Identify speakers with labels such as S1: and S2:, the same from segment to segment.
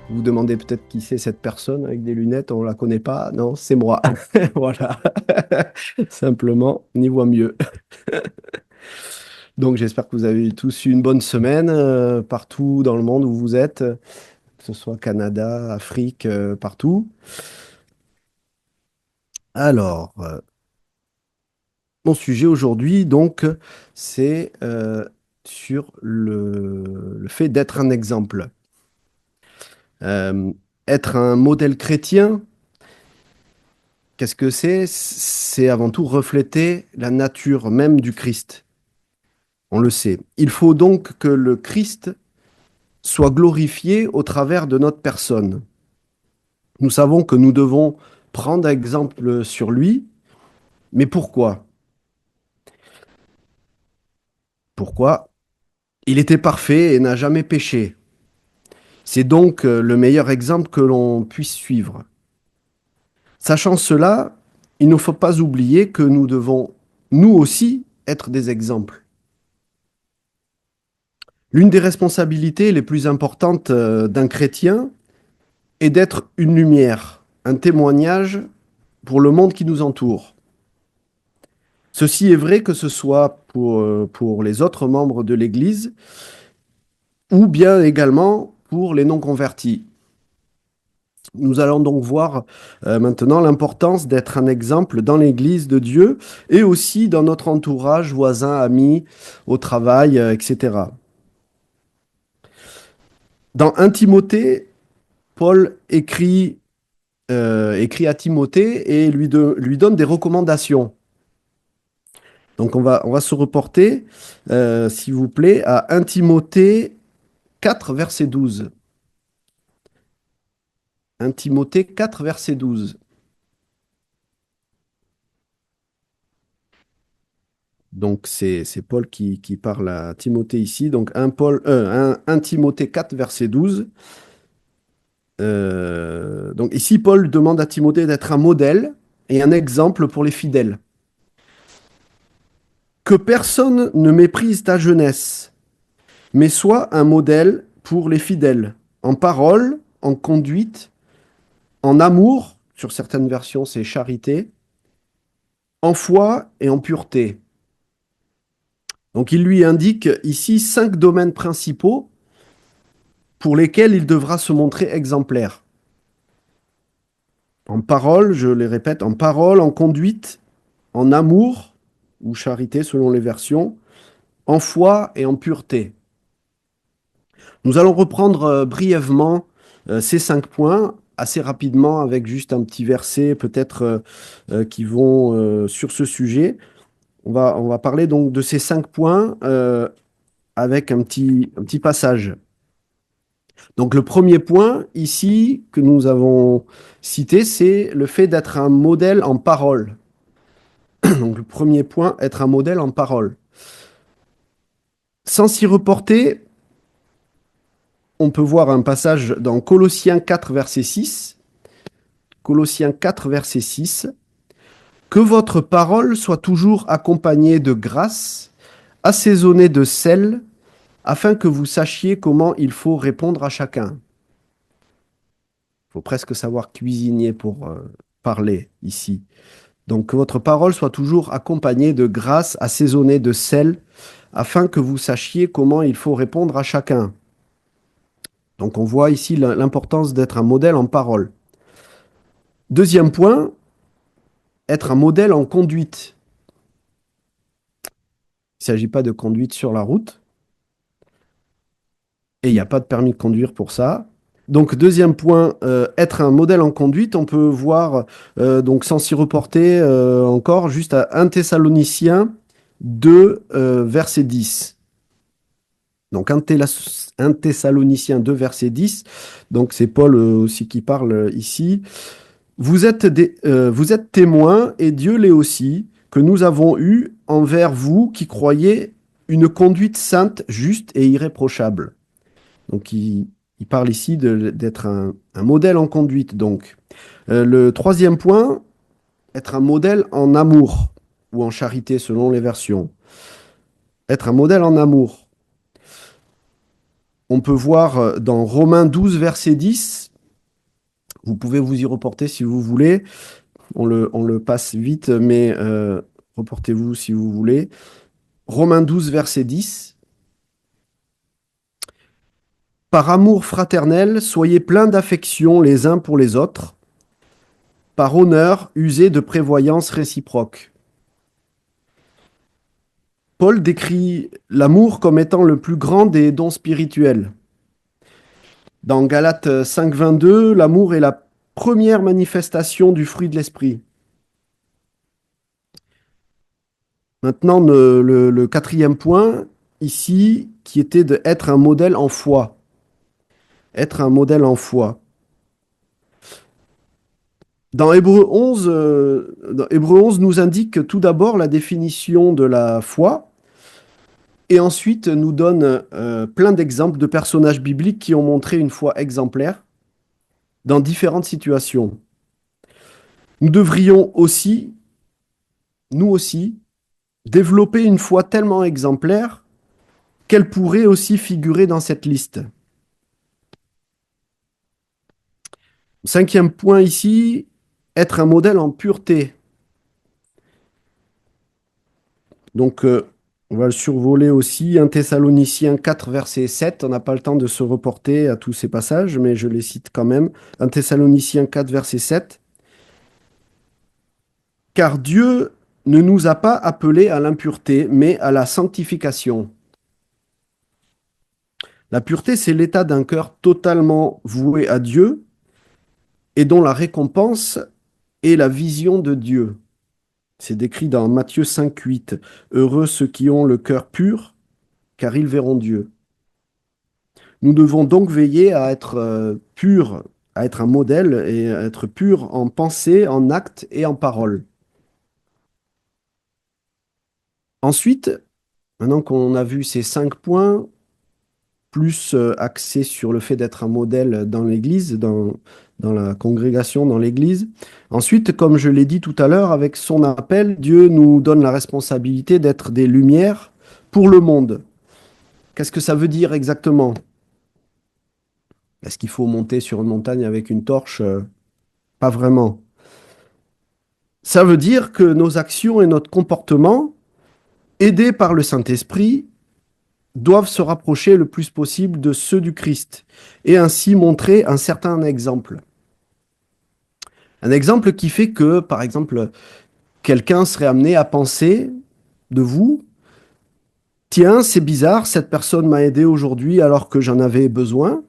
S1: Vous vous demandez peut-être qui c'est cette personne avec des lunettes, on la connaît pas. Non, c'est moi. Voilà. Simplement, on y voit mieux. Donc j'espère que vous avez tous eu une bonne semaine partout dans le monde où vous êtes, que ce soit Canada, Afrique, partout. Alors, mon sujet aujourd'hui, donc, c'est sur le fait d'être un exemple. Euh, Être un modèle chrétien, qu'est-ce que c'est? C'est avant tout refléter la nature même du Christ. On le sait. Il faut donc que le Christ soit glorifié au travers de notre personne. Nous savons que nous devons prendre exemple sur lui, mais pourquoi? Pourquoi? Il était parfait et n'a jamais péché. C'est donc le meilleur exemple que l'on puisse suivre. Sachant cela, il ne faut pas oublier que nous devons, nous aussi, être des exemples. L'une des responsabilités les plus importantes d'un chrétien est d'être une lumière, un témoignage pour le monde qui nous entoure. Ceci est vrai que ce soit pour les autres membres de l'Église ou bien également pour les non-convertis. Nous allons donc voir maintenant l'importance d'être un exemple dans l'Église de Dieu et aussi dans notre entourage, voisins, amis, au travail, etc. Dans 1 Timothée, Paul écrit à Timothée et lui donne des recommandations. Donc on va se reporter, s'il vous plaît, à 1 Timothée 4, verset 12. 1 Timothée 4, verset 12. Donc c'est Paul qui parle à Timothée ici. Donc 1 Timothée 4, verset 12. Donc ici, Paul demande à Timothée d'être un modèle et un exemple pour les fidèles. Que personne ne méprise ta jeunesse, mais sois un modèle pour les fidèles, en parole, en conduite, en amour, sur certaines versions c'est charité, en foi et en pureté. Donc il lui indique ici 5 domaines principaux pour lesquels il devra se montrer exemplaire. En parole, je les répète, en parole, en conduite, en amour, ou charité selon les versions, en foi et en pureté. Nous allons reprendre brièvement ces 5 points, assez rapidement, avec juste un petit verset peut-être qui vont sur ce sujet. On va parler donc de ces 5 points avec un petit passage. Donc le premier point ici que nous avons cité, c'est le fait d'être un modèle en parole. Donc le premier point, être un modèle en parole. Sans s'y reporter, on peut voir un passage dans Colossiens 4, verset 6. Colossiens 4, verset 6. Que votre parole soit toujours accompagnée de grâce, assaisonnée de sel, afin que vous sachiez comment il faut répondre à chacun. Il faut presque savoir cuisiner pour parler ici. Donc que votre parole soit toujours accompagnée de grâce, assaisonnée de sel, afin que vous sachiez comment il faut répondre à chacun. Donc on voit ici l'importance d'être un modèle en parole. Deuxième point, être un modèle en conduite. Il ne s'agit pas de conduite sur la route, et il n'y a pas de permis de conduire pour ça. Donc deuxième point, être un modèle en conduite, on peut voir, donc sans s'y reporter encore, juste à 1 Thessaloniciens 2, verset 10. Donc 1 Thessaloniciens 2, verset 10, donc c'est Paul aussi qui parle ici. Vous êtes témoins, et Dieu l'est aussi, que nous avons eu envers vous qui croyez une conduite sainte, juste et irréprochable. Donc il parle ici d'être un modèle en conduite. Donc le troisième point, être un modèle en amour ou en charité selon les versions. Être un modèle en amour. On peut voir dans Romains 12, verset 10, vous pouvez vous y reporter si vous voulez, on le passe vite, mais reportez-vous si vous voulez. Romains 12, verset 10. Par amour fraternel, soyez pleins d'affection les uns pour les autres. Par honneur, usez de prévoyance réciproque. Paul décrit l'amour comme étant le plus grand des dons spirituels. Dans Galates 5, 22, l'amour est la première manifestation du fruit de l'esprit. Maintenant, le quatrième point, ici, qui était d'être un modèle en foi. Être un modèle en foi. Dans Hébreu 11 nous indique tout d'abord la définition de la foi et ensuite nous donne plein d'exemples de personnages bibliques qui ont montré une foi exemplaire dans différentes situations. Nous devrions aussi, nous aussi, développer une foi tellement exemplaire qu'elle pourrait aussi figurer dans cette liste. Cinquième point ici, être un modèle en pureté. Donc, on va le survoler aussi. 1 Thessaloniciens 4, verset 7. On n'a pas le temps de se reporter à tous ces passages, mais je les cite quand même. 1 Thessaloniciens 4, verset 7. Car Dieu ne nous a pas appelés à l'impureté, mais à la sanctification. La pureté, c'est l'état d'un cœur totalement voué à Dieu et dont la récompense est la vision de Dieu. C'est décrit dans Matthieu 5, 8. Heureux ceux qui ont le cœur pur, car ils verront Dieu. Nous devons donc veiller à être purs, à être un modèle et à être purs en pensée, en acte et en parole. Ensuite, maintenant qu'on a vu ces 5 points, plus axés sur le fait d'être un modèle dans l'Église, dans la congrégation, dans l'Église. Ensuite, comme je l'ai dit tout à l'heure, avec son appel, Dieu nous donne la responsabilité d'être des lumières pour le monde. Qu'est-ce que ça veut dire exactement? Est-ce qu'il faut monter sur une montagne avec une torche? Pas vraiment. Ça veut dire que nos actions et notre comportement, aidés par le Saint-Esprit, doivent se rapprocher le plus possible de ceux du Christ et ainsi montrer un certain exemple. Un exemple qui fait que, par exemple, quelqu'un serait amené à penser de vous, tiens, c'est bizarre, cette personne m'a aidé aujourd'hui alors que j'en avais besoin,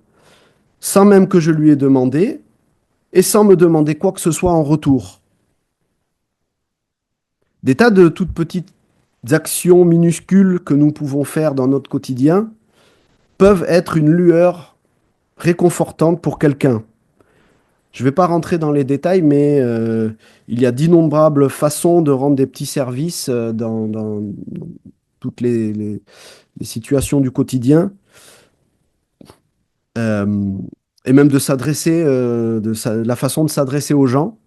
S1: sans même que je lui ai demandé et sans me demander quoi que ce soit en retour. Des tas de toutes petites actions minuscules que nous pouvons faire dans notre quotidien peuvent être une lueur réconfortante pour quelqu'un. Je ne vais pas rentrer dans les détails, mais il y a d'innombrables façons de rendre des petits services dans toutes les situations du quotidien, euh, et même de s'adresser, la façon de s'adresser aux gens,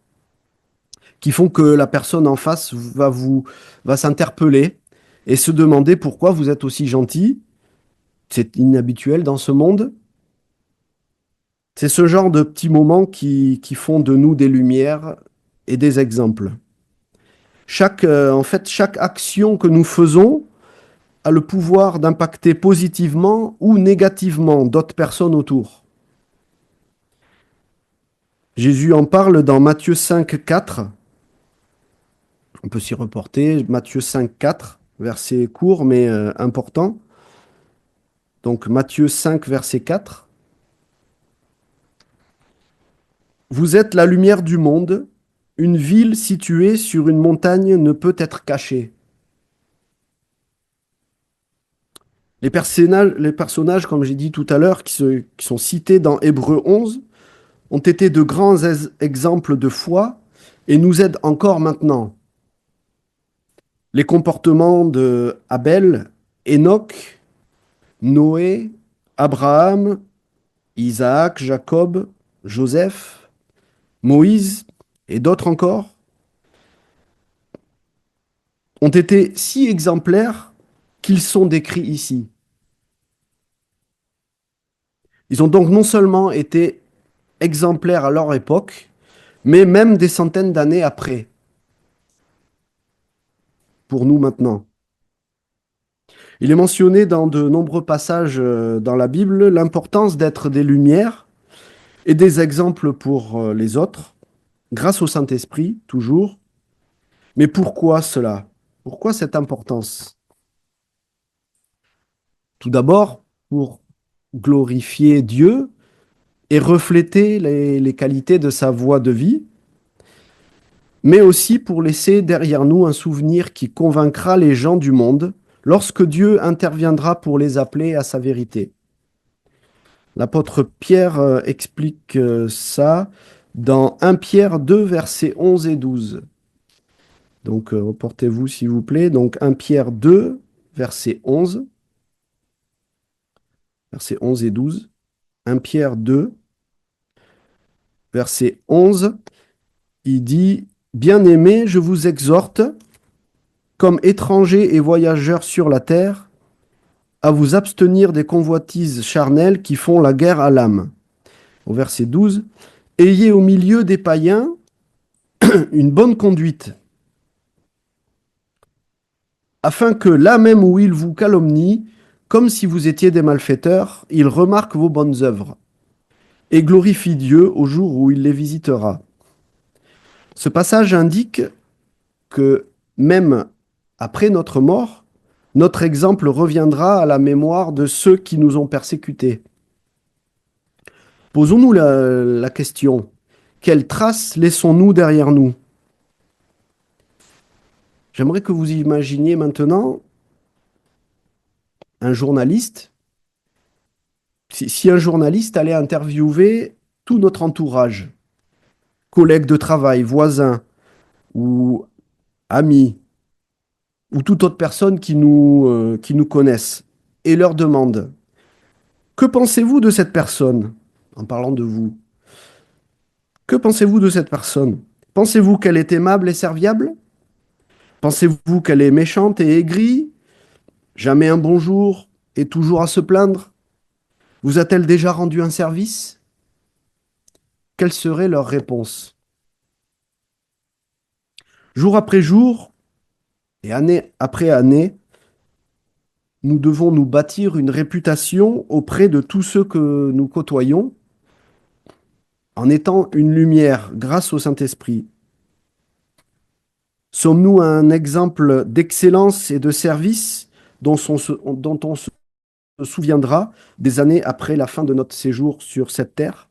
S1: qui font que la personne en face va s'interpeller et se demander pourquoi vous êtes aussi gentil. C'est inhabituel dans ce monde. C'est ce genre de petits moments qui font de nous des lumières et des exemples. En fait, chaque action que nous faisons a le pouvoir d'impacter positivement ou négativement d'autres personnes autour. Jésus en parle dans Matthieu 5, 4. On peut s'y reporter. Matthieu 5, 4, verset court mais important. Donc Matthieu 5, verset 4. Vous êtes la lumière du monde. Une ville située sur une montagne ne peut être cachée. Les personnages, comme j'ai dit tout à l'heure, qui sont cités dans Hébreu 11, ont été de grands exemples de foi et nous aident encore maintenant. Les comportements de Abel, Enoch, Noé, Abraham, Isaac, Jacob, Joseph, Moïse et d'autres encore ont été si exemplaires qu'ils sont décrits ici. Ils ont donc non seulement été exemplaires à leur époque, mais même des centaines d'années après, pour nous maintenant. Il est mentionné dans de nombreux passages dans la Bible l'importance d'être des lumières et des exemples pour les autres, grâce au Saint-Esprit, toujours. Mais pourquoi cela? Pourquoi cette importance? Tout d'abord, pour glorifier Dieu et refléter les qualités de sa voie de vie, mais aussi pour laisser derrière nous un souvenir qui convaincra les gens du monde lorsque Dieu interviendra pour les appeler à sa vérité. L'apôtre Pierre explique ça dans 1 Pierre 2, versets 11 et 12. Donc, reportez-vous s'il vous plaît. Donc, 1 Pierre 2, versets 11 et 12. 1 Pierre 2, verset 11, il dit, Bien-aimés, je vous exhorte, comme étrangers et voyageurs sur la terre, à vous abstenir des convoitises charnelles qui font la guerre à l'âme. Au verset 12, Ayez au milieu des païens une bonne conduite, afin que là même où ils vous calomnient, comme si vous étiez des malfaiteurs, ils remarquent vos bonnes œuvres et glorifient Dieu au jour où il les visitera. Ce passage indique que même après notre mort, notre exemple reviendra à la mémoire de ceux qui nous ont persécutés. Posons-nous la question, quelles traces laissons-nous derrière nous? J'aimerais que vous imaginiez maintenant un journaliste. Si un journaliste allait interviewer tout notre entourage, collègues de travail, voisins ou amis, ou toute autre personne qui nous connaissent, et leur demande, que pensez-vous de cette personne? En parlant de vous. Que pensez-vous de cette personne? Pensez-vous qu'elle est aimable et serviable? Pensez-vous qu'elle est méchante et aigrie? Jamais un bonjour et toujours à se plaindre? Vous a-t-elle déjà rendu un service? Quelle serait leur réponse? Jour après jour et année après année, nous devons nous bâtir une réputation auprès de tous ceux que nous côtoyons en étant une lumière grâce au Saint-Esprit. Sommes-nous un exemple d'excellence et de service dont on se souviendra des années après la fin de notre séjour sur cette terre?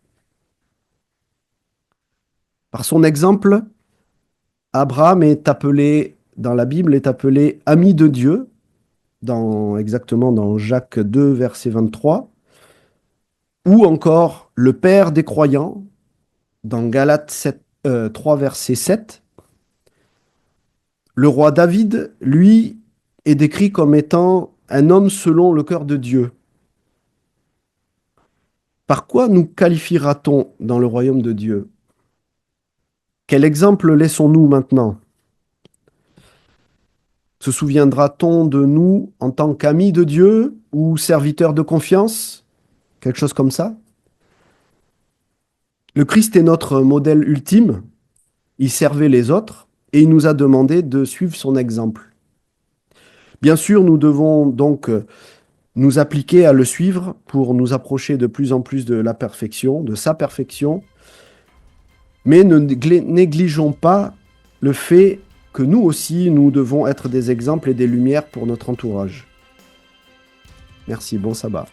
S1: Par son exemple, Abraham est appelé, dans la Bible, est appelé ami de Dieu, exactement dans Jacques 2, verset 23, ou encore le père des croyants, dans Galates 3, verset 7. Le roi David, lui, est décrit comme étant un homme selon le cœur de Dieu. Par quoi nous qualifiera-t-on dans le royaume de Dieu? Quel exemple laissons-nous maintenant? Se souviendra-t-on de nous en tant qu'amis de Dieu ou serviteurs de confiance? Quelque chose comme ça? Le Christ est notre modèle ultime. Il servait les autres et il nous a demandé de suivre son exemple. Bien sûr, nous devons donc nous appliquer à le suivre pour nous approcher de plus en plus de la perfection, de sa perfection, mais ne négligeons pas le fait que nous aussi, nous devons être des exemples et des lumières pour notre entourage. Merci, bon sabbat.